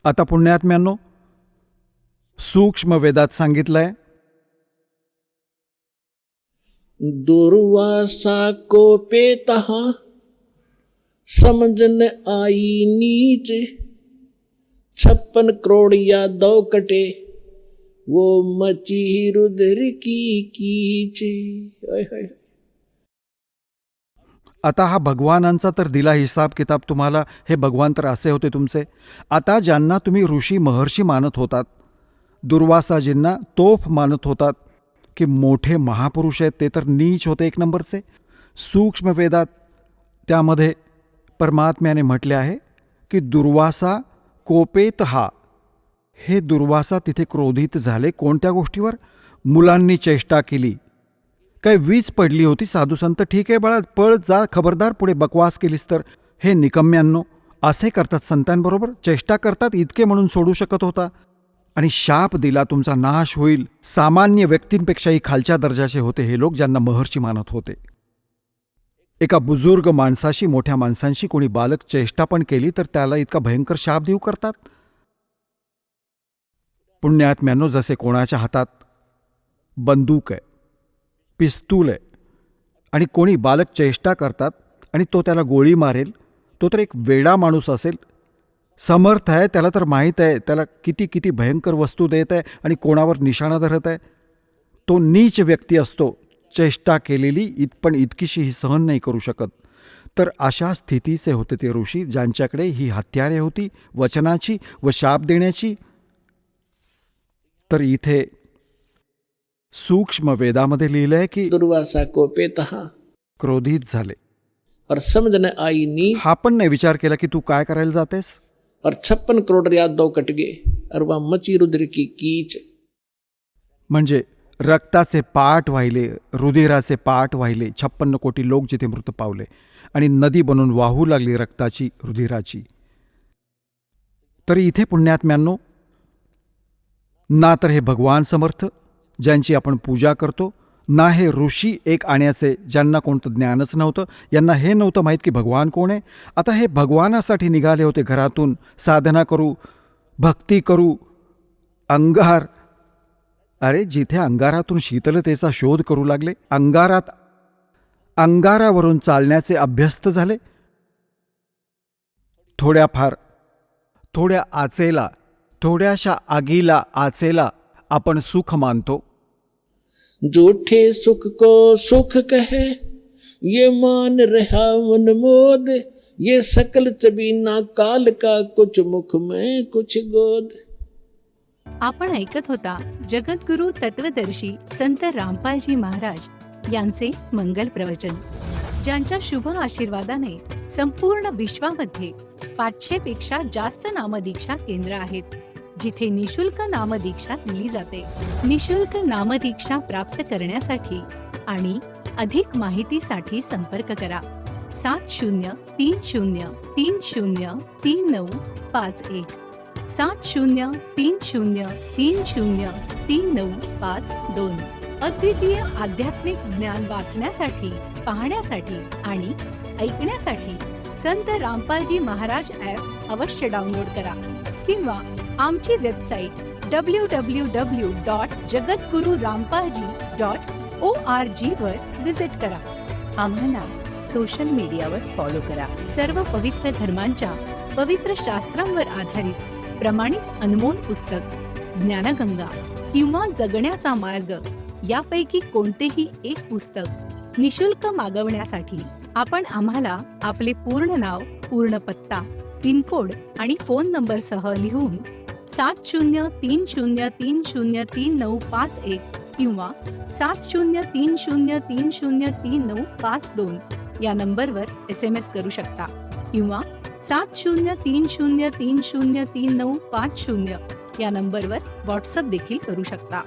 आता पुण्यात्म्यांनो, सूक्ष्म वेदात सांगितलंय, दुर्वासा कोपेतः समझन आई नीच, 56 करोड़ या 2 कटे वो मची रुद्र की कीच. आता हा भगवानांचा तर दिला हिसाब किताब तुम्हाला. हे भगवान तर असे होते तुमचे. आता ज्यांना तुम्ही ऋषी महर्षी मानत होतात, दुर्वासाजींना तोफ मानत होतात की मोठे महापुरुष आहेत, ते तर नीच होते एक नंबरचे. सूक्ष्म वेदात त्यामध्ये परमात्म्याने म्हटले आहे की दुर्वासा कोपेत हा. हे दुर्वासा तिथे क्रोधित झाले. कोणत्या गोष्टीवर? मुलांनी चेष्टा केली. काय वीज पडली होती, साधू संत ठीक आहे बाळा, पळ जा, खबरदार पुढे बकवास केलीस तर. हे निकम्यांनो, असे करतात संतांबरोबर, चेष्टा करतात. इतके म्हणून सोडू शकत होता. आणि शाप दिला, तुमचा नाश होईल. सामान्य व्यक्तींपेक्षाही खालच्या दर्जाचे होते हे लोक, ज्यांना महर्षी मानत होते. एका बुजुर्ग माणसाशी, मोठ्या माणसांशी कोणी बालक चेष्टा पण केली तर त्याला इतका भयंकर शाप देऊ करतात. पुण्यात्म्यांनो, जसे कोणाच्या हातात बंदूक आहे, पिस्तूल आहे, आणि कोणी बालक चेष्टा करतात आणि तो त्याला गोळी मारेल, तो तर एक वेडा माणूस असेल. समर्थ आहे, त्याला तर माहीत आहे त्याला किती किती भयंकर वस्तू देत आहे आणि कोणावर निशाणा धरत आहे. तो नीच व्यक्ती असतो. चेष्टा केलेली पण इतकीशी सहन नाही करू शकत. तर अशा स्थितीचे होते ते ऋषी, ज्यांच्याकडे ही हत्यारे होती वचनाची व शाप देण्याची. तर इथे सूक्ष्म वेदामध्ये लिहिलंय की दुर्वासा कोपेतः क्रोधित झाले. और समझन आई नीच, हा पण नाही विचार केला की तू काय करायला जातेस. और 56 करोड़ या 2 कट गए और वह मची रुद्र की कीच. म्हणजे रक्ताचे पाट वाहिले, रुधिराचे पाट वाहिले. 56 कोटी लोक जिथे मृत पावले आणि नदी बनून वाहू लागली रक्ताची, रुधिराची. तरी इथे पुण्यात्म्यांनो, ना तर हे भगवान समर्थ ज्यांची आपण पूजा करतो, ना हे ऋषी एक आण्याचे ज्यांना कोणतं ज्ञानच नव्हतं. यांना हे नव्हतं माहीत की भगवान कोण आहे. आता हे भगवानासाठी निघाले होते घरातून, साधना करू, भक्ती करू, अंगार. अरे जिथे अंगारातून शीतलतेचा शोध करू लागले, अंगारावरून चालण्याचे अभ्यस्त झाले. थोड्या आचेला, थोड्याशा आगीला, आचेला आपण सुख मानतो. झूठे सुख को सुख कहे, ये मान रहा मन मोद, ये सकल चबीना काल का, कुछ मुख में कुछ गोद. आपण ऐकत होता जगद्गुरु तत्वदर्शी संत रामपालजी महाराज यांचे मंगल प्रवचन, ज्यांच्या शुभ आशीर्वादाने संपूर्ण विश्वामध्ये 500 पेक्षा जास्त नामदीक्षा केंद्र आहेत, जिथे निशुल्क नामदीक्षा दिली जाते. निशुल्क नामदीक्षा प्राप्त करण्यासाठी आणि अधिक माहितीसाठी संपर्क करा 7030303951, 7030303952. अद्वितीय आध्यात्मिक ज्ञान वाचण्यासाठी, पाहण्यासाठी आणि ऐकण्यासाठी संत रामपालजी महाराज ॲप अवश्य डाउनलोड करा किंवा आमची वेबसाईट www.jagadgururampalji.org वर विजिट करा. आम्हाला सोशल मीडियावर फॉलो करा. सर्व पवित्र धर्मांच्या पवित्र शास्त्रांवर आधारित प्रमाणित अनमोल पुस्तक ज्ञानगंगा किंवा जगण्याचा मार्ग यापैकी कोणतेही एक पुस्तक निशुल्क मागवण्यासाठी आपण आम्हाला आपले पूर्ण नाव, पूर्ण पत्ता, पिनकोड आणि फोन नंबरसह लिहून 7030303951 किंवा 7030303952 या नंबरवर SMS करू शकता किंवा 7030303950 या नंबरवर व्हॉट्सअप देखील करू शकता.